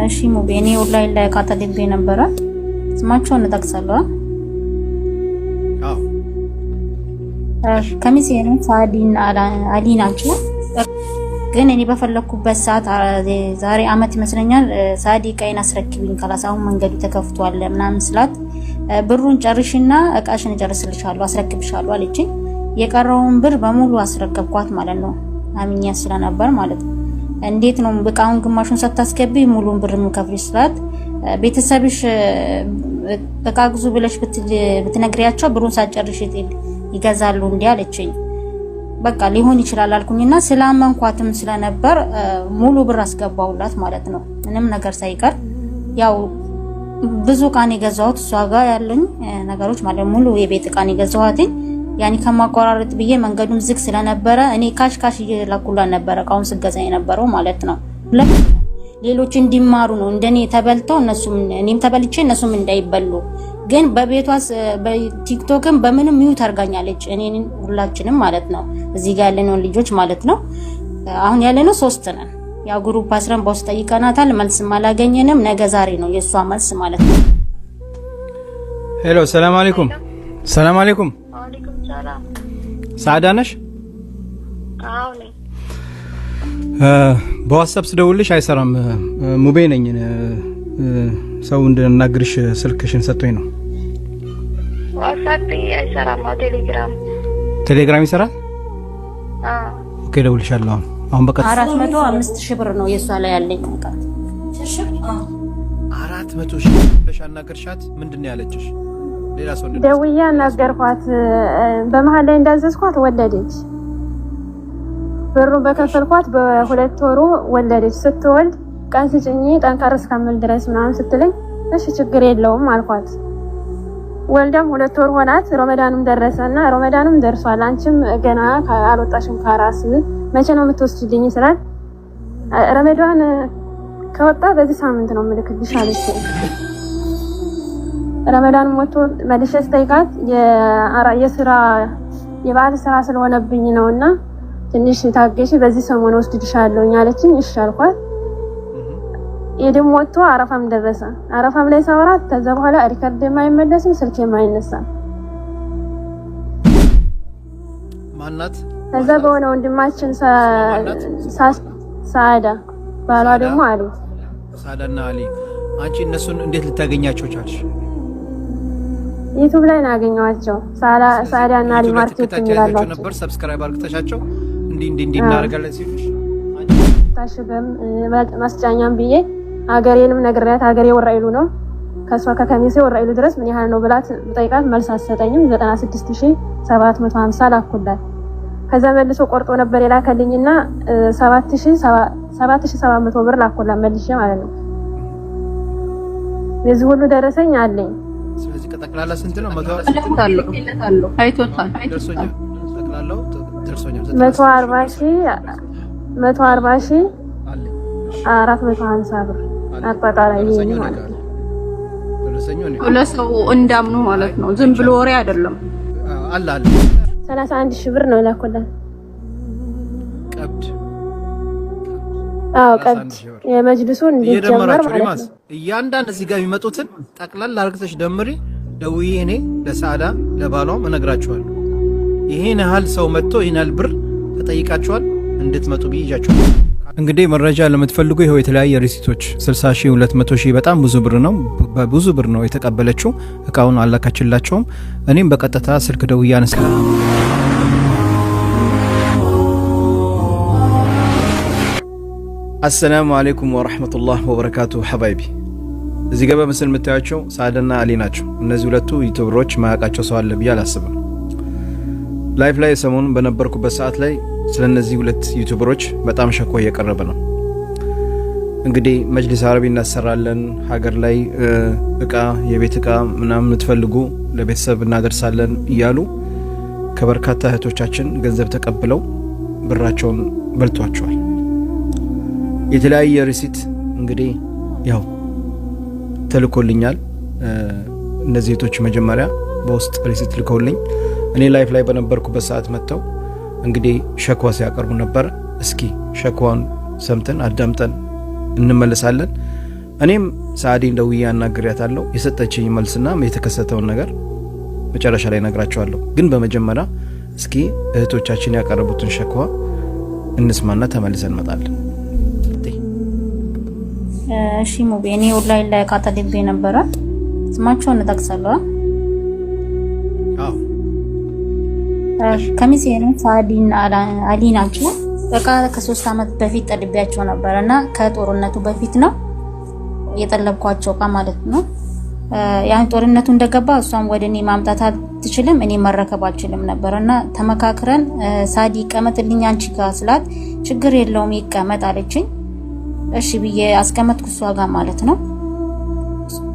እሺ ሙቤኔ ኦንላይን ላይ ካታደግ ነበር ስማቸውን ተጠቅሳለሁ ከሚሴ ነው ሳዲን አሊ ናቸው ግን እኔ በፈለኩበት ሰዓት ዛሬ አመት ይመስለኛል ሳዲ ቀይን አስረክብኝ ካላሳው መንገዱ ተከፍቷል ምናምን ስላት ብሩን ጨርሽና እቃሽን ጨርስልሻለሁ አስረክብሻለሁ አለችኝ የቀረውን ብር በሙሉ አስረከብኳት ማለት ነው አሚኛ ስለነበር ማለት ነው እንዴት ነው በቃውን ግማሹን ሳታስከቢ ሙሉን ብር ምከፍልሽ ስላት ቤተሰብሽ ተቃግዙ ብለሽ ብትነግሪያቸው ብሩን ሳጨርሽ ይገዛሉ እንዴ አለችኝ በቃ ሊሆን ይችላል አልኩኝና ስላመንኳትም ስለነበር ሙሉ ብር አስገባውላት ማለት ነው ምንም ነገር ሳይቀር ያው ብዙ ቃን ይገዛውት እሷ ጋር ያለኝ ነገሮች ማለት ሙሉ የቤት ቃን ይገዛውትኝ ያኒ ከማቆራረጥ ብዬ መንገዱም ዝግ ስለነበረ እኔ ካሽ ይላኩላ ነበር ቃውን ስገዛ የነበረው ማለት ነው ሌሎች እንዲማሩ ነው እንደኔ ተበልተው እነሱም እኔም ተበልቼ እነሱም እንዳይበሉ ግን በቤቷስ በቲክቶክም በምንም ሚውት አርጋኛለች እኔን ሁላችንም ማለት ነው እዚህ ጋር ያለነው ልጆች ማለት ነው አሁን ያለነው 3 ነን ያ ግሩፕ አስረን በውስጥ ጠይቀናታል መልስም አላገኘንም ነገ ዛሬ ነው የሷ መልስ ማለት ነው ሄሎ ሰላም አለይኩም ሰላም አለይኩም ወአለይኩም ሰላም ሳዳ ነሽ አዎ ነኝ በዋትስአፕ ስደውልሽ አይሰራም ሙቤ ነኝ ሰው እንደናግርሽ ስልክሽን ሰጥቶኝ ነው ዋትስአፕ አይሰራም ቴሌግራም ይሰራል ኦኬ ደውልሻለሁ አሁን በቃ 405,000 ብር ነው የሷ ላይ ያለኝ ማለት 400,000 ብለሽ አናገርሻት ምንድነው ያለችሽ ሌላ ሰው ደውዬ አናገርኳት በመሃል ላይ እንዳዘዝኳት ወለደች ብሩን በከፈልኳት በሁለት ወሩ ወለደች ስትወልድ ቀን ስጭኝ ጠንካራ እስከምል ድረስ ምናምን ስትለኝ እሺ ችግር የለውም አልኳት ወልዳም 2 ወር ሆናት ረመዳንም ደረሰና ረመዳንም ደርሷል አንቺም ገና አልወጣሽም ካራስ መቼ ነው የምትወስጂልኝ ስላት ረመዳን ከወጣ በዚህ ሳምንት ነው ምልክልሽ አለች ረመዳን ሞቶ መልሼ ስጠይቃት የበዓል ስራ ስለሆነብኝ ነውና ትንሽ ታገሺ በዚህ ሰሞን ወስድልሻለሁ አለችኝ እሺ አልኳት የደም ወጥቶ አረፋም ደረሰ አረፋም ላይ ሳወራት ከዛ በኋላ ሪከርድ የማይመለስም ስልክ የማይነሳም ማናት ከዛ በሆነ ወንድማችን ሳዳ ባሏ ደግሞ አሊ ሳዳና አሊ አንቺ እነሱን እንዴት ልታገኛቸው ቻልሽ ዩቲዩብ ላይ ያገኘዋቸው ሳዳና አሊ ማርኬቲንግ ይላልዋቸው ነበር ሰብስክራይብ አድርገሻቸው እንዲ እናደርጋለን ሲሉሽ ታሽበም ማስጫኛም ብዬ ሀገሬንም ነግሬያት ሀገሬ ወራይሉ ነው ከሷ ከከሚሴ ወራይሉ ድረስ ምን ያህል ነው ብላት ጠይቃት መልስ አሰጠኝም 96750 ላኩላት ከዛ መልሶ ቆርጦ ነበር የላከልኝና 7700 ብር ላኩላት መልሼ ማለት ነው ለዚህ ሁሉ ደረሰኝ አለኝ ስለዚህ ከጠቅላላ ስንት ነው 100 አይቶታል ደርሶኛል ጠቅላላው ደርሶኛል 140,000 450 ብር አጣጣላይ ነው ማለት ነው ለሰው እንዳምኑ ማለት ነው ዝም ብሎ ወሬ አይደለም አለ 31,000 ብር ነው ላኩላት ቀብድ ቀብድ የመጅልሱን እንዲጀመር ማለት ነው እያንዳንዱ እዚህ ጋር የሚመጡትን ጠቅላላ አርግተሽ ደምሪ ደውዬ እኔ ለሳዳ ለባሏም እነግራቸዋለሁ ይሄን ያህል ሰው መጥቶ ይሄን ያህል ብር ተጠይቃቸዋል እንድትመጡ ብይጃቸው እንግዲህ መረጃ ለምትፈልጉ ይሄው የተለያየ ሪሲቶች 60,000 200,000 በጣም ብዙ ብር ነው በብዙ ብር ነው የተቀበለችው እቃውን አላካችላቸውም እኔም በቀጥታ ስልክ ደውዬ አነሳ አሰላሙ አለይኩም ወራህመቱላሂ ወበረካቱ ሐባይቢ እዚህ ጋር በምስል የምታያቸው ሳዳና አሊ ናቸው እነዚህ ሁለቱ ዩቲዩበሮች ማያውቃቸው ሰው አለ ብዬ አላስብም ላይፍ ላይ ሰሞኑን በነበርኩበት ሰዓት ላይ ስለነዚህ ሁለት ዩቲዩበሮች በጣም ሸኮ እየቀረበ ነው እንግዲህ መጅሊስ አረቢ እናሰራለን ሀገር ላይ እቃ የቤት እቃ ምናምን የምትፈልጉ ለቤተሰብ እናደርሳለን እያሉ ከበርካታ እህቶቻችን ገንዘብ ተቀብለው ብራቸውን በልቷቸዋል የተለያየ ሪሲት እንግዲህ ያው ተልኮልኛል እነዚህ እህቶች መጀመሪያ በውስጥ ሪሲት ልከውልኝ እኔ ላይፍ ላይ በነበርኩበት ሰዓት መጥተው እንግዲህ ሸክዋ ሲያቀርቡ ነበር እስኪ ሸክዋን ሰምተን አዳምጠን እንመለሳለን እኔም ሳዲን ደውዬ አናግሬያታለሁ። የሰጠችኝ መልስና የተከሰተውን ነገር መጨረሻ ላይ ነግራቸዋለሁ። ግን በመጀመሪያ እስኪ እህቶቻችን ያቀረቡትን ሸክዋ እንስማና ተመልሰን እንመጣለን። እሺ ሙቤ እኔ ኦንላይን ላይ ካታደብ ነበረ ስማቸውን እንጠቅሳለሁ። ከሚሴ ነው ሳዲና አሊ ናቸው። በቃ ከ3 አመት በፊት ጠልቢያቸው ነበርና ከጦርነቱ በፊት ነው የጠለብኳቸው ማለት ነው። ያን ጦርነቱ እንደገባ እሷም ወደኔ ማምጣት አትችልም፣ እኔ መረከብ አልችልም ነበርና ተመካክረን ሳዲ ቀመጥልኝ አንቺ ጋር ስላት ችግር የለውም ይቀመጥ አለችኝ። እሺ ብዬ አስቀመጥኩ እሷ ጋር ማለት ነው።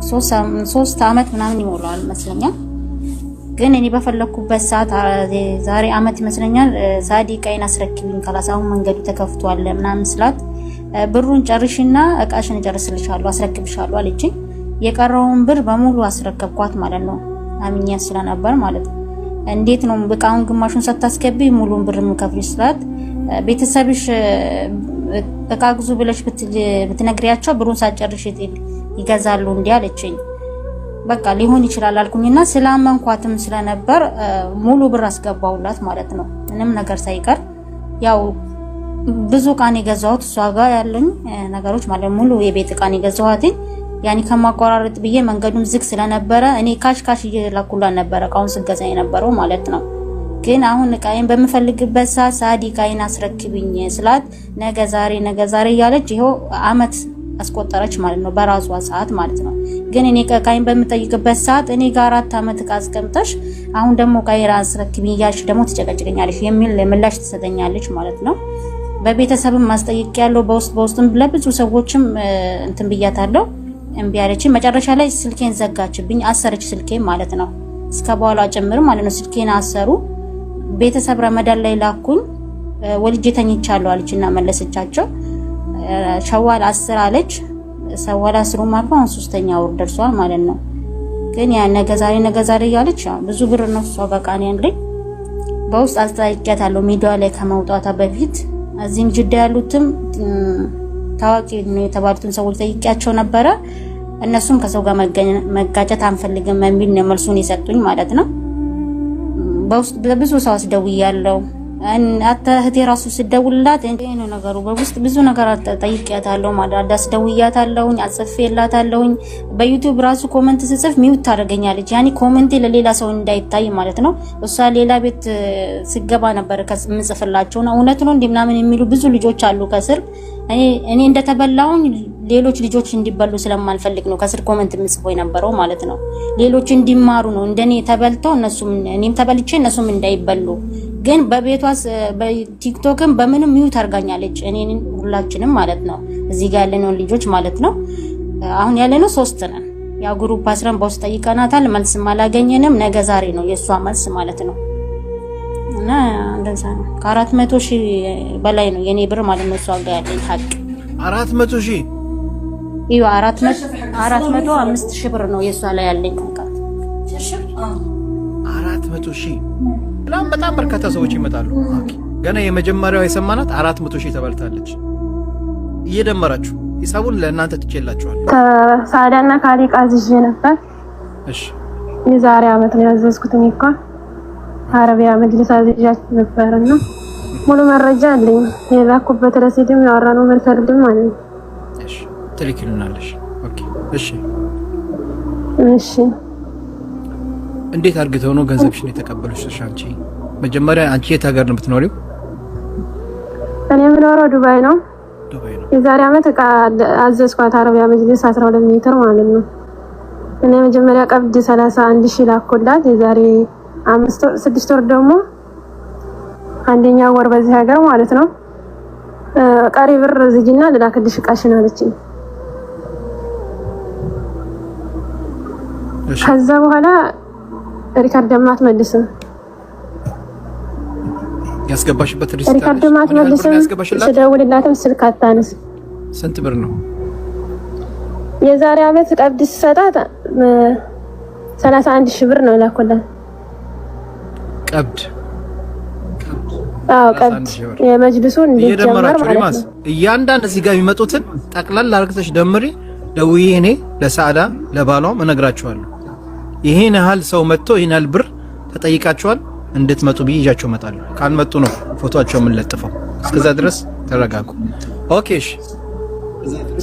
3 አመት ምናምን ይሞላል መስለኛል። ግን እኔ በፈለኩበት ሰዓት ዛሬ አመት ይመስለኛል ሳዲ ቀይን አስረክብኝ ካላሳው መንገዱ ተከፍቷል ምናምን ስላት ብሩን ጨርሽና እቃሽን ጨርስልሻለሁ አስረክብሻለሁ አለችኝ። የቀረውን ብር በሙሉ አስረከብኳት ማለት ነው። አሚኛ ስለነበር ማለት ነው። እንዴት ነው በቃውን ግማሹን ሳታስከቢ ሙሉን ብር ምከፍልሽ ስላት ቤተሰብሽ እቃ ግዙ ብለሽ ብትነግሪያቸው ብሩን ሳጨርሽ ይገዛሉ እንዴ አለችኝ። በቃ ሊሆን ይችላል አልኩኝና ስላመንኳትም ስለነበር ሙሉ ብር አስገባውላት ማለት ነው። ምንም ነገር ሳይቀር ያው ብዙ ቃን የገዛሁት እሷ ጋር ያለኝ ነገሮች ማለት ሙሉ የቤት ቃን የገዛሁት ያኒ ከማቋራረጥ ብዬ መንገዱን ዝግ ስለነበረ እኔ ካሽ እየላኩላት ነበር ቃውን ስገዛ የነበረው ማለት ነው። ግን አሁን ቃይን በመፈልግበት ሰዓት ሳዲ ቃይን አስረክብኝ ስላት ነገ ዛሬ ያለች ይሄው አመት አስቆጠረች ማለት ነው በራሷ ሰዓት ማለት ነው። ግን እኔ ቃይን በመጠይቅበት ሰዓት እኔ ጋር 4 አመት ካስቀምጠሽ አሁን ደግሞ ቃይን አስረክብኝ ያልሽ ደግሞ ትጨቀጭቀኛለሽ የሚል ምላሽ ትሰጠኛለች ማለት ነው። በቤተሰብም ማስጠይቅ ያለው በውስጥም ለብዙ ሰዎችም እንትን ብያታለሁ እምቢ አለችኝ። መጨረሻ ላይ ስልኬን ዘጋችብኝ፣ አሰረች ስልኬን ማለት ነው። እስከ በኋላ ጭምር ማለት ነው ስልኬን አሰሩ። ቤተሰብ ረመዳን ላይ ላኩኝ ወልጄ ተኝቻለሁ አለችና መለሰቻቸው። ሸዋል 10 አለች። ሸዋል 10 ማለት ነው 3ኛ ወር ደርሷል ማለት ነው። ግን ያ ነገ ዛሬ ያለች ብዙ ብር ነው እሷ ጋር ቃን ያለኝ። በውስጥ አስጠይቄያታለሁ ሚዲያ ላይ ከመውጣቷ በፊት እዚህም ጅዳ ያሉትም ታዋቂ ነው የተባሉትን ሰዎች ጠይቄያቸው ነበረ። እነሱም ከሰው ጋር መጋጨት አንፈልግም የሚል ነው መልሱን የሰጡኝ ማለት ነው። በውስጥ ብዙ ሰው አስደውያለሁ። እህቴ ራሱ ስደውልላት እንዴ ነው ነገሩ በውስጥ ብዙ ነገር ጠይቄያታለሁ ማለት አስደውያታለሁ፣ አጽፌላታለሁ። በዩቲዩብ ራሱ ኮሜንት ስጽፍ ሚውት ታደርገኛለች። ያኒ ኮሜንቴ ለሌላ ሰው እንዳይታይ ማለት ነው። እሷ ሌላ ቤት ሲገባ ነበር ከጽፍላቸው ነው እውነት ነው እንደምናምን የሚሉ ብዙ ልጆች አሉ ከስር። እኔ እንደተበላውኝ ሌሎች ልጆች እንዲበሉ ስለማልፈልግ ነው ከስር ኮሜንት የምጽፈው የነበረው ማለት ነው። ሌሎች እንዲማሩ ነው እንደኔ ተበልተው እነሱም እኔም ተበልቼ እነሱም እንዳይበሉ። ግን በቤቷስ በቲክቶክም በምንም ሚውት አርጋኛለች እኔን ሁላችንም ማለት ነው። እዚህ ጋር ያለነው ልጆች ማለት ነው። አሁን ያለነው 3 ነን። ያ ግሩፕ አስረን በውስጥ ጠይቀናታል፣ መልስም አላገኘንም። ነገ ዛሬ ነው የሷ መልስ ማለት ነው። እና እንደዛ ነው። ከ400,000 በላይ ነው የኔ ብር ማለት ነው እሷ ጋር ያለኝ ሀቅ 400,000 ይሄ 405,000 ብር ነው የሷ ላይ ያለኝ ሀቅ 400,000 በጣም በርካታ ሰዎች ይመጣሉ። ገና የመጀመሪያው የሰማናት 400,000 ተበልታለች። እየደመራችሁ ሂሳቡን ለእናንተ ትጨላችኋል። ሳዳና ካሊቃ አዝዤ ነበር። እሺ የዛሬ አመት ነው ያዘዝኩት እንኳን አረቢያ መጅልስ አዝዣት ነበርና ሙሉ መረጃ አለኝ። የላኩበት ረሲድም ያወራነው መርሰልም አለኝ። እሺ ትልክልናለሽ። ኦኬ እሺ እንዴት አርግተው ነው ገንዘብሽን የተቀበሉሽ? አንቺ መጀመሪያ አንቺ የት ሀገር ነው የምትኖሪው? እኔ የምኖረው ዱባይ ነው። የዛሬ አመት አዘዝኳት አረቢያ መጅልስ 12 ሜትር ማለት ነው። እኔ መጀመሪያ ቀብድ 31,000 ላኩላት። የዛሬ 6 ወር ደግሞ አንደኛ ወር በዚህ ሀገር ማለት ነው ቀሪ ብር ዝጊና ልላክልሽ እቃሽን አለችኝ። ከዛ በኋላ ሪካርድ ደማት መልስም ያስገባሽበት ሪካርድ ደማት መልስም ስደውልላትም ስልክ አታነስ። ስንት ብር ነው? የዛሬ አመት ቀብድ ሰጣት 31,000 ብር ነው ላኩላት። ቀብድ ቀብድ የመጅልሱን እንዲጀመር ማለት ነው። እያንዳንዱ እዚህ ጋር የሚመጡትን ጠቅላላ አርግተሽ ደምሪ ደውዬ እኔ ለሳዳ ለባሏም እነግራቸዋለሁ። ይሄን ያህል ሰው መጥቶ ይሄን ያህል ብር ተጠይቃቸዋል እንድትመጡ ብዬ ይዣቸው እመጣለሁ። ካልመጡ ነው ፎቶአቸው ምን ለጥፈው። እስከዛ ድረስ ተረጋጉ። ኦኬ እሺ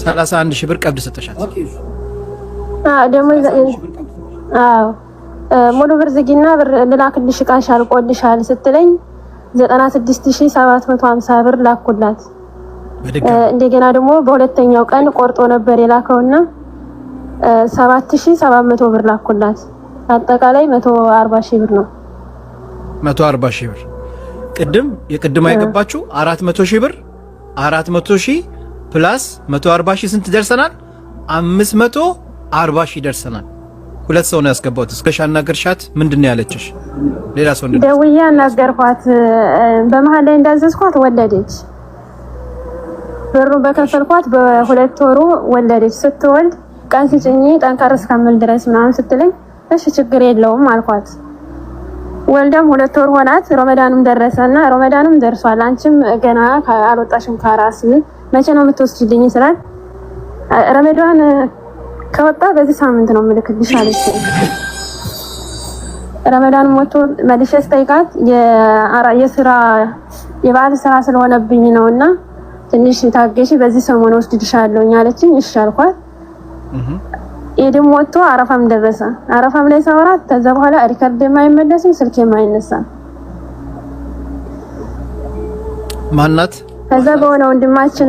31000 ብር ቀብድ ሰጠሻት። ደግሞ ሙሉ ብር ዝጊና ብር ልላክልሽ ቃሽ አልቆልሻል ስትለኝ 96750 ብር ላኩላት። እንደገና ደግሞ በሁለተኛው ቀን ቆርጦ ነበር የላከውና 7700 ብር ላኩላት። አጠቃላይ 140000 ብር ነው። 140000 ብር የቅድም አይገባችሁ 400000 ብር 400000 ፕላስ 140000 ስንት ደርሰናል? 540000 ደርሰናል። ሁለት ሰው ነው ያስገባሁት። እስከ ሻናገርሻት ምንድነው ያለችሽ? ሌላ ሰው እንደዚህ ደውዬ አናገርኳት። በመሃል ላይ እንዳዘዝኳት ወለደች። ብሩን በከፈልኳት በሁለት ወሩ ወለደች። ስትወልድ ቀን ስጭኝ ጠንካራ እስከምል ድረስ ምናምን ስትለኝ እሺ ችግር የለውም አልኳት። ወልዳም 2 ወር ሆናት። ረመዳንም ደረሰና ረመዳንም ደርሷል፣ አንቺም ገና አልወጣሽም ከራስ መቼ ነው የምትወስጂልኝ ስላት ረመዳን ከወጣ በዚህ ሳምንት ነው ምልክልሽ አለች። ረመዳን ሞቶ መልሼ ስጠይቃት የበዓል ስራ ስለሆነብኝ ነውና ትንሽ ታገሺ በዚህ ሰሞን ወስድልሻለሁ አለችኝ። እሺ አልኳት። ኢድም ወጥቶ አረፋም ደረሰ። አረፋም ላይ ሳወራት ከዛ በኋላ ሪከርድ የማይመለስም ስልክ የማይነሳም ማናት? ከዛ በሆነ ወንድማችን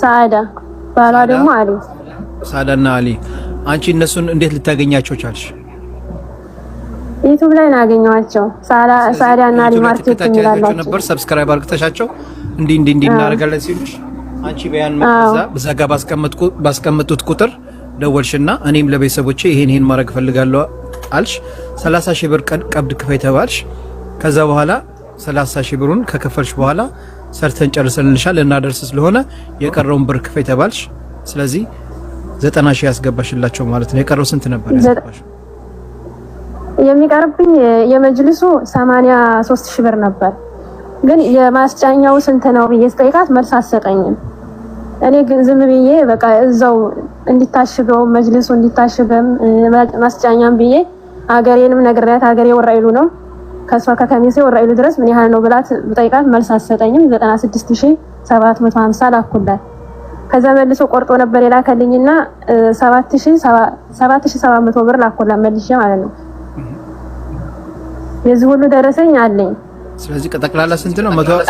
ሳዳ ባሏ ደግሞ አሊ ሳዳና አሊ። አንቺ እነሱን እንዴት ልታገኛቸው ቻልሽ? ዩቲዩብ ላይ ነው ሳዳና አሊ ማርኬቲንግ ይላላችሁ ነበር። ሰብስክራይብ አድርገሻቸው እንዲህ እናደርጋለን ሲሉሽ አንቺ በያን በዛ ጋር ባስቀመጡት ቁጥር ደወልሽና እኔም ለቤተሰቦቼ ይሄን ማድረግ ፈልጋለሁ አልሽ። 30000 ብር ቀብድ ክፈይ ተባልሽ። ከዛ በኋላ 30000 ብሩን ከከፈልሽ በኋላ ሰርተን ጨርሰንልሻል እናደርስ ስለሆነ የቀረውን ብር ክፈይ ተባልሽ። ስለዚህ 90000 ያስገባሽላቸው ማለት ነው። የቀረው ስንት ነበር ያስገባሽ? የሚቀርብኝ የመጅልሱ 83000 ብር ነበር። ግን የማስጫኛው ስንት ነው ብዬ ስጠይቃት መልስ አትሰጠኝም። እኔ ግን ዝም ብዬ በቃ እዛው እንዲታሽገው መጅልሱ እንዲታሽገም ማስጫኛም ብዬ አገሬንም ነግሬያት አገሬ ወራይሉ ነው ከሷ ከከሚሴ ወራይሉ ድረስ ምን ያህል ነው ብላት ብጠይቃት መልስ አትሰጠኝም። 96750 ላኩላት። ከዛ መልሶ ቆርጦ ነበር የላከልኝና 7700 ብር ላኩላት መልሼ ማለት ነው። የዚህ ሁሉ ደረሰኝ አለኝ። ስለዚህ ጠቅላላ ስንት ነው? 140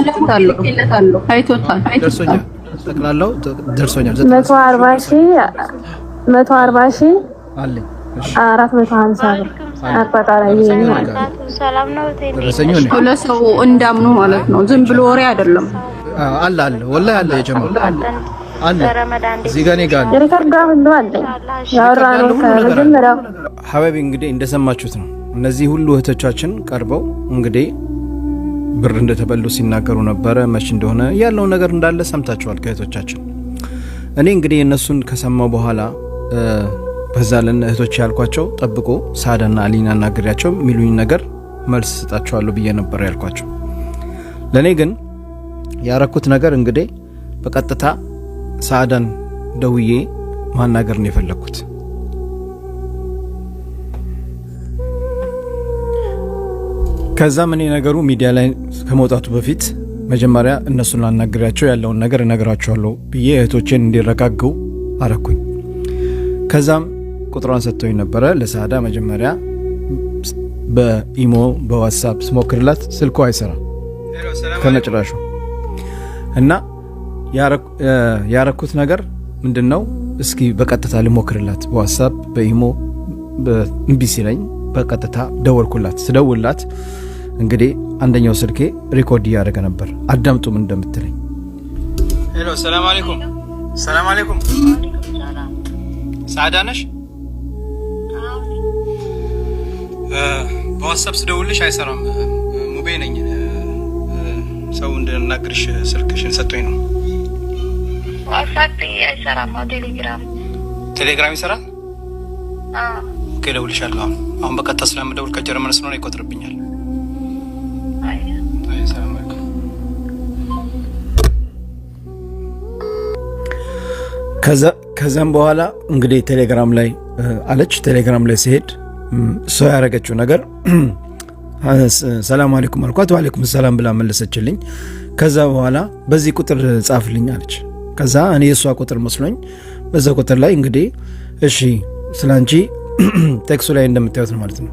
ደርሶኛል። ጠቅላላው ደርሶኛል። 140 አለኝ። 450 ብር አቋጣራይ ይሄን ሰላም ነው ደረሰኝ ነው። ለሰው እንዳምኑ ማለት ነው። ዝም ብሎ ወሬ አይደለም። አለ ወላሂ አለ የጀመረው አለ እዚህ ጋር እኔ ጋር ሪከርድ ሁሉ አለ ያወራነው ከመጀመሪያው ሐባቢ። እንግዲህ እንደሰማችሁት ነው። እነዚህ ሁሉ እህቶቻችን ቀርበው እንግዲህ ብር እንደተበሉ ሲናገሩ ነበረ። መች እንደሆነ ያለው ነገር እንዳለ ሰምታችኋል ከእህቶቻችን። እኔ እንግዲህ እነሱን ከሰማው በኋላ በዛለን እህቶች ያልኳቸው ጠብቆ ሳዳና አሊና አናግሪያቸው ሚሉኝ ነገር መልስ ሰጣቸዋለሁ ብዬ ነበር ያልኳቸው። ለኔ ግን ያረኩት ነገር እንግዲህ በቀጥታ ሳዳን ደውዬ ማናገር ነው የፈለኩት። ከዛ ምን ነገሩ ሚዲያ ላይ ከመውጣቱ በፊት መጀመሪያ እነሱን ላናግሪያቸው ያለውን ነገር እነግራቸዋለሁ ብዬ እህቶቼን እንዲረጋጉ አረኩኝ። ከዛም ቁጥሯን ሰጥቶኝ ነበረ ለሳዳ። መጀመሪያ በኢሞ በዋትስአፕ ስሞክርላት ስልኩ አይሰራም ከነጭራሹ። እና ያረኩት ነገር ምንድነው? እስኪ በቀጥታ ልሞክርላት በዋትስአፕ በኢሞ እምቢ ሲለኝ በቀጥታ ደወልኩላት። ስደውልላት እንግዲህ አንደኛው ስልኬ ሪኮርድ እያደረገ ነበር። አዳምጡ ምን እንደምትለኝ። ሄሎ ሰላም አለይኩም። ሰላም አለይኩም። ሳዳ ነሽ? በዋትስአፕ ስደውልሽ አይሰራም። ሙቤ ነኝ። ሰው እንድናግርሽ ስልክሽን ሰጥቶኝ ነው። ዋትስአፕ አይሰራም። ቴሌግራም ይሰራል? ኦኬ እደውልልሻለሁ። አሁን በቀጥታ ስለምደውል ከጀርመን ስለሆነ ይቆጥርብኛል። ከዛም በኋላ እንግዲህ ቴሌግራም ላይ አለች ቴሌግራም ላይ ሲሄድ ሰው ያረጋችው ነገር ሰላም አለይኩም አልኳት ወአለይኩም ሰላም ብላ መለሰችልኝ ከዛ በኋላ በዚህ ቁጥር ጻፍልኝ አለች ከዛ እኔ የሷ ቁጥር መስሎኝ በዛ ቁጥር ላይ እንግዲህ እሺ ስላንቺ ቴክስቱ ላይ እንደምታዩት ነው ማለት ነው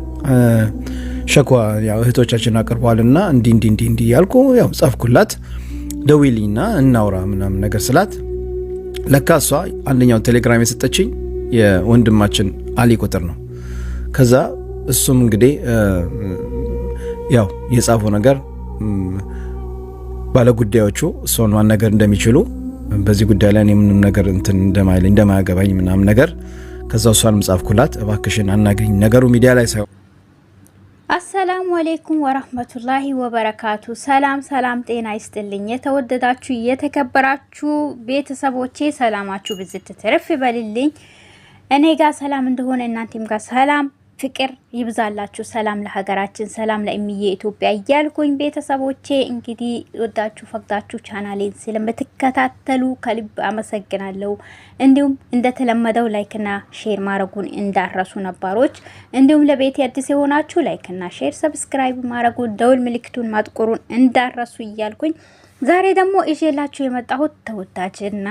ሸኳ ያው እህቶቻችን አቀርቧልና እንዲ ያልኩ ያው ጻፍኩላት ደውይልኝና እናውራ ምናምን ነገር ስላት ለካሷ አንደኛው ቴሌግራም የሰጠችኝ የወንድማችን አሊ ቁጥር ነው ከዛ እሱም እንግዲህ ያው የጻፈው ነገር ባለ ጉዳዮቹ እሱን ማን ነገር እንደሚችሉ በዚህ ጉዳይ ላይ ምንም ነገር እንትን እንደማያገባኝ ምናምን ነገር ከዛው እሷንም ጻፍኩላት እባክሽን አናገኝ ነገሩ ሚዲያ ላይ ሳይሆን አሰላሙ አለይኩም ወራህመቱላሂ ወበረካቱ ሰላም ጤና ይስጥልኝ የተወደዳችሁ የተከበራችሁ ቤተሰቦቼ ሰላማችሁ ብዝት ትርፍ ይበልልኝ እኔ ጋር ሰላም እንደሆነ እናንተም ጋር ሰላም ፍቅር ይብዛላችሁ ሰላም ለሀገራችን ሰላም ለእምዬ ኢትዮጵያ እያልኩኝ ቤተሰቦቼ እንግዲህ ወዳችሁ ፈቅዳችሁ ቻናሌን ስለምትከታተሉ ከልብ አመሰግናለሁ እንዲሁም እንደተለመደው ላይክና ሼር ማድረጉን እንዳረሱ ነባሮች እንዲሁም ለቤት አዲስ የሆናችሁ ላይክና ሼር ሰብስክራይብ ማድረጉን ደውል ምልክቱን ማጥቆሩን እንዳረሱ እያልኩኝ ዛሬ ደግሞ እጄላችሁ የመጣሁት ተወዳጅና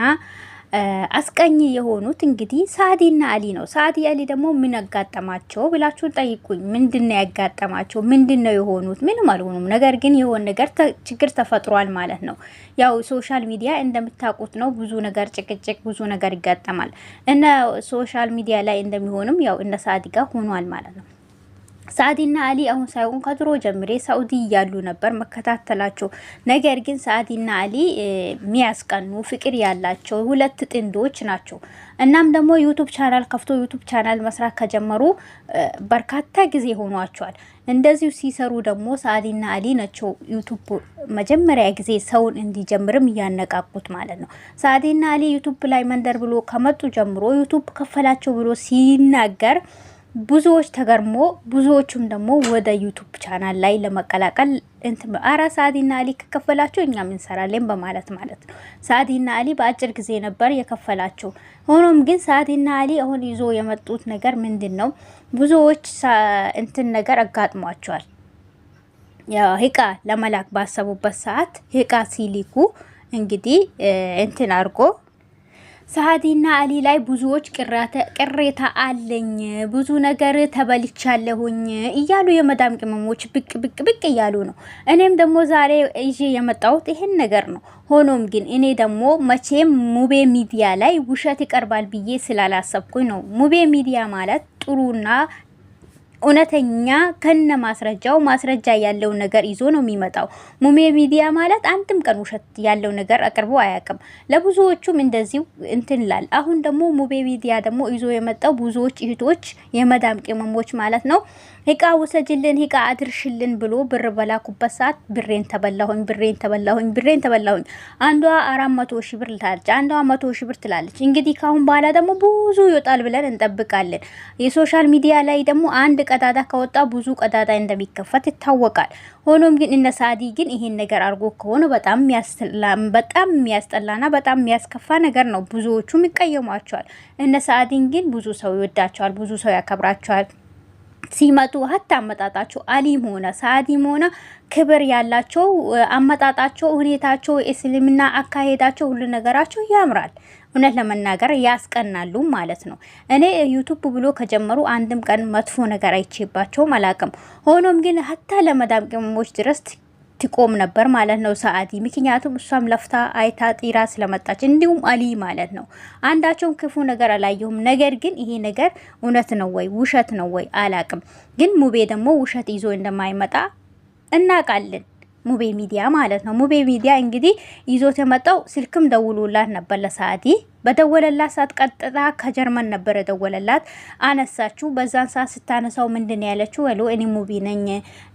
አስቀኝ የሆኑት እንግዲህ ሳዲና አሊ ነው ሳዲ አሊ ደግሞ ምን ያጋጠማቸው ብላችሁ ጠይቁኝ ምንድነው ያጋጠማቸው ምንድነው የሆኑት ምንም አልሆኑም ነገር ግን የሆነ ነገር ችግር ተፈጥሯል ማለት ነው ያው ሶሻል ሚዲያ እንደምታውቁት ነው ብዙ ነገር ጭቅጭቅ ብዙ ነገር ይጋጠማል እና ሶሻል ሚዲያ ላይ እንደሚሆንም ያው እነ ሳዲ ጋር ሆኗል ማለት ነው ሳዲና አሊ አሁን ሳይሆን ከድሮ ጀምሬ ሳኡዲ ያሉ ነበር መከታተላቸው ነገር ግን ሳዲና አሊ ሚያስቀኑ ፍቅር ያላቸው ሁለት ጥንዶች ናቸው እናም ደግሞ ዩቲዩብ ቻናል ከፍቶ ዩቲዩብ ቻናል መስራት ከጀመሩ በርካታ ጊዜ ሆኗቸዋል እንደዚሁ ሲሰሩ ደግሞ ሳዲና አሊ ናቸው ዩቲዩብ መጀመሪያ ጊዜ ሰውን እንዲጀምርም ያነቃቁት ማለት ነው ሳዲና አሊ ዩቲዩብ ላይ መንደር ብሎ ከመጡ ጀምሮ ዩቲዩብ ከፈላቸው ብሎ ሲናገር ብዙዎች ተገርሞ ብዙዎችም ደግሞ ወደ ዩቲዩብ ቻናል ላይ ለመቀላቀል አራ ሳዲና አሊ ከከፈላቸው እኛም እንሰራለን በማለት ማለት ነው ሳዲና አሊ በአጭር ጊዜ ነበር የከፈላቸው ሆኖም ግን ሳዲና አሊ አሁን ይዞ የመጡት ነገር ምንድነው ብዙዎች ነገር አጋጥሟቸዋል ሂቃ ለመላክ ባሰቡበት ሰዓት ሂቃ ሲሊኩ እንግዲህ አርጎ ሳዲና አሊ ላይ ብዙዎች ቅሬታ አለኝ ብዙ ነገር ተበልቻለሁኝ እያሉ የመዳም ቅመሞች ብቅ እያሉ ነው እኔም ደግሞ ዛሬ እጄ የመጣሁት ይሄን ነገር ነው ሆኖም ግን እኔ ደግሞ መቼም ሙቤ ሚዲያ ላይ ውሸት ይቀርባል ብዬ ስላላሰብኩኝ ነው ሙቤ ሚዲያ ማለት ጥሩና እውነተኛ ከነ ማስረጃ ያለው ነገር ይዞ ነው የሚመጣው ሙቤ ሚዲያ ማለት አንድም ቀን ውሸት ያለው ነገር አቅርቦ አያውቅም ለብዙዎቹም እንደዚሁ እንትላል አሁን ደግሞ ሙቤ ሚዲያ ደግሞ ይዞ የመጣው ብዙዎች እህቶች የመዳም ቅመሞች ማለት ነው ሂቃ ወሰጅልን ሂቃ አድርሽልን ብሎ ብር በላኩበት ሰዓት ብሬን ተበላሁኝ አንዷ 400 ሺህ ብር ትላለች አንዷ 100 ሺህ ብር ትላለች እንግዲህ ካሁን በኋላ ደግሞ ብዙ ይወጣል ብለን እንጠብቃለን የሶሻል ሚዲያ ላይ ደግሞ አንድ ቀዳዳ ከወጣ ብዙ ቀዳዳ እንደሚከፈት ይታወቃል ሆኖም ግን እነ ሳዲ ግን ይሄን ነገር አርጎ ከሆነ በጣም የሚያስጠላና በጣም የሚያስከፋ ነገር ነው ብዙዎቹም ይቀየሟቸዋል እነ ሳዲን ግን ብዙ ሰው ይወዳቸዋል ብዙ ሰው ያከብራቸዋል ሲመጡ ሀታ አመጣጣቸው አሊም ሆነ ሳዲም ሆነ ክብር ያላቸው አመጣጣቸው ሁኔታቸው እስልምና አካሄዳቸው ሁሉ ነገራቸው ያምራል እውነት ለመናገር ያስቀናሉ ማለት ነው እኔ ዩቲዩብ ብሎ ከጀመሩ አንድም ቀን መጥፎ ነገር አይቼባቸው ማላቀም ሆኖም ግን ሀታ ለመዳም ቅመሞች ድረስ ትቆም ነበር ማለት ነው ሳዲ ምክንያቱም እሷም ለፍታ አይታ ጢራ ስለመጣች እንዲሁም አሊ ማለት ነው አንዳቸውም ክፉ ነገር አላየሁም ነገር ግን ይሄ ነገር እውነት ነው ወይ ውሸት ነው ወይ አላቅም ግን ሙቤ ደግሞ ውሸት ይዞ እንደማይመጣ እናቃለን ሙቤ ሚዲያ ማለት ነው ሙቤ ሚዲያ እንግዲህ ይዞት የመጣው ስልክም ደውሎላት ነበር ለሳዲ በደወለላት ሰዓት ቀጥታ ከጀርመን ነበር ደወለላት አነሳችሁ በዛን ሰዓት ስታነሳው ምንድነው ያለችው ወሎ እኔ ሙቤ ነኝ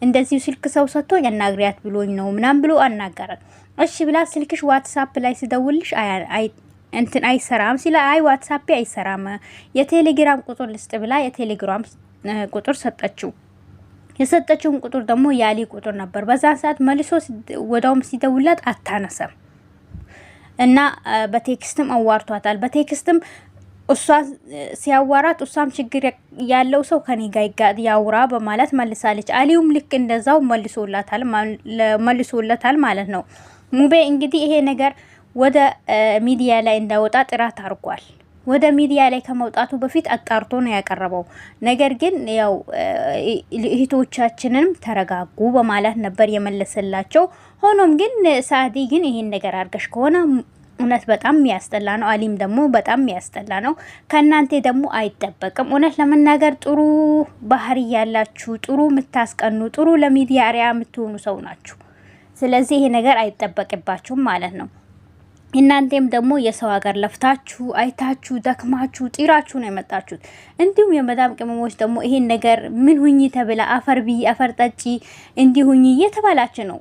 እንደዚህ ስልክ ሰው ሰጥቶ ያናግሪያት ብሎኝ ነው ምናም ብሎ አናገራት እሺ ብላ ስልክሽ ዋትስአፕ ላይ ሲደውልሽ አይሰራም ሲላ አይ ዋትስአፕ አይሰራም የቴሌግራም ቁጥር ልስጥ ብላ የቴሌግራም ቁጥር ሰጠችው የሰጠችውን ቁጥር ደግሞ ያሊ ቁጥር ነበር በዛ ሰዓት መልሶ ወዳውም ሲደውላት አታነሳም እና በቴክስትም አዋርቷታል። በቴክስትም እሷ ሲያዋራት እሷም ችግር ያለው ሰው ከኔ ጋር ያውራ በማለት መልሳለች። አሊዩም ልክ እንደዛው መልሶለታል ማለት ነው። ሙቤ እንግዲህ ይሄ ነገር ወደ ሚዲያ ላይ እንዳወጣ ጥራት አድርጓል። ወደ ሚዲያ ላይ ከመውጣቱ በፊት አጣርቶ ነው ያቀረበው። ነገር ግን ያው እህቶቻችንም ተረጋጉ በማለት ነበር የመለሰላቸው። ሆኖም ግን ሳዲ ግን ይሄን ነገር አድርገሽ ከሆነ እውነት በጣም ያስጠላ ነው። አሊም ደግሞ በጣም ያስጠላ ነው። ከናንተ ደግሞ አይጠበቅም። እውነት ለመናገር ጥሩ ባህሪ ያላችሁ፣ ጥሩ የምታስቀኑ፣ ጥሩ ለሚዲያ አሪያ የምትሆኑ ሰው ናችሁ። ስለዚህ ይሄ ነገር አይጠበቅባችሁም ማለት ነው። እናንተም ደግሞ የሰው ሀገር ለፍታችሁ አይታችሁ ደክማችሁ ጢራችሁ ነው የመጣችሁት። እንዲሁም የመዳም ቅመሞች ደግሞ ይሄን ነገር ምን ሁኚ ተብላ አፈር ቢ አፈር ጠጪ እንዲሁኝ እየተባላችሁ ነው።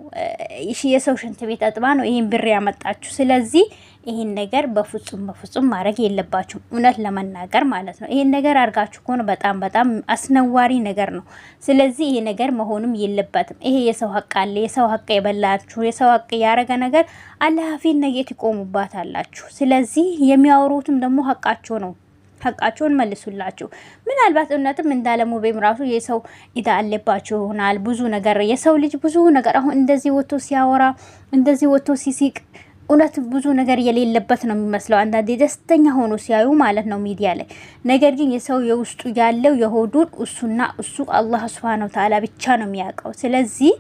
እሺ የሰው ሽንት ቤት አጥባ ነው ይሄን ብር ያመጣችሁ። ስለዚህ ይሄን ነገር በፍጹም ማድረግ የለባችሁ እውነት ለመናገር ማለት ነው። ይሄን ነገር አርጋችሁ ከሆነ በጣም አስነዋሪ ነገር ነው። ስለዚህ ይሄ ነገር መሆንም የለበትም። ይሄ የሰው ሀቅ አለ። የሰው ሀቅ የበላችሁ የሰው ሀቅ ያረገ ነገር አላህፊን ነገት ይቆሙባታላችሁ። ስለዚህ የሚያወሩትም ደግሞ ሀቃቸው ነው። ሀቃቸውን መልሱላችሁ። ምናልባት እውነትም እንዳለሙ በም ራሱ የሰው ኢዳ አለባችሁ ይሆናል። ብዙ ነገር የሰው ልጅ ብዙ ነገር አሁን እንደዚህ ወጥቶ ሲያወራ እንደዚህ ወጥቶ ሲሲቅ እውነት ብዙ ነገር የሌለበት ነው የሚመስለው። አንዳንዴ ደስተኛ ሆኖ ሲያዩ ማለት ነው ሚዲያ ላይ። ነገር ግን የሰው የውስጡ ያለው የሆዱን እሱና እሱ አላህ Subhanahu Wa Ta'ala ብቻ ነው የሚያውቀው። ስለዚህ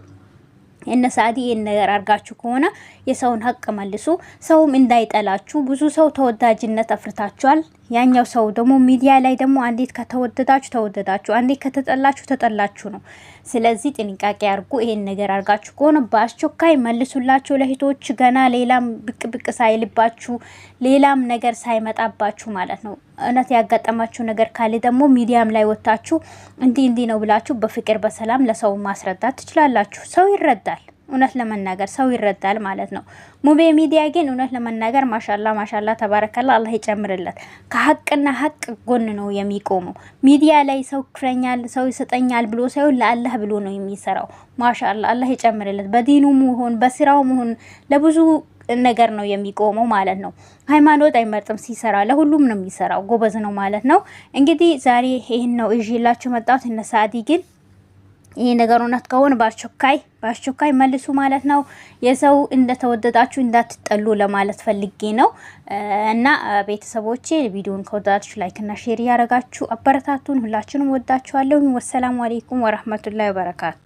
እነ ሳዲ ነገር አርጋችሁ ከሆነ የሰውን ሀቅ መልሱ። ሰውም እንዳይጠላችሁ። ብዙ ሰው ተወዳጅነት አፍርታችኋል። ያኛው ሰው ደግሞ ሚዲያ ላይ ደግሞ አንዴት ከተወደዳችሁ አንዴት ከተጠላችሁ ተጠላችሁ ነው። ስለዚህ ጥንቃቄ አርጉ። ይሄን ነገር አርጋችሁ ከሆነ በአስቸኳይ መልሱላችሁ ለሂቶች። ገና ሌላም ብቅ ሳይልባችሁ ሌላም ነገር ሳይመጣባችሁ ማለት ነው። እውነት ያጋጠማችሁ ነገር ካለ ደግሞ ሚዲያም ላይ ወጣችሁ እንዲህ ነው ብላችሁ በፍቅር በሰላም ለሰው ማስረዳት ትችላላችሁ። ሰው ይረዳል። እውነት ለመናገር ሰው ይረዳል ማለት ነው። ሙቤ ሚዲያ ግን እውነት ለመናገር ማሻአላ ተባረከላ አላህ ይጨምርለት። ከሀቅና ሀቅ ጎን ነው የሚቆመው። ሚዲያ ላይ ሰው ክፍረኛል ሰው ይሰጠኛል ብሎ ሳይሆን ለአላህ ብሎ ነው የሚሰራው። ማሻአላ አላህ ይጨምርለት። በዲኑ መሆን በስራው መሆን ለብዙ ነገር ነው የሚቆመው ማለት ነው። ሃይማኖት አይመርጥም ሲሰራ ለሁሉም ነው የሚሰራው። ጎበዝ ነው ማለት ነው። እንግዲህ ዛሬ ይሄን ነው እሺላችሁ መጣሁት። እነ ሳዲ ግን ይሄ ነገር እውነት ከሆነ በአስቸኳይ መልሱ ማለት ነው። የሰው እንደተወደዳችሁ እንዳትጠሉ ለማለት ፈልጌ ነው። እና ቤተሰቦቼ ቪዲዮውን ከወደዳችሁ ላይክ እና ሼር ያረጋችሁ አበረታቱን። ሁላችንም ወዳችኋለሁ። ወሰላሙ አለይኩም ወራህመቱላሂ ወበረካቱ።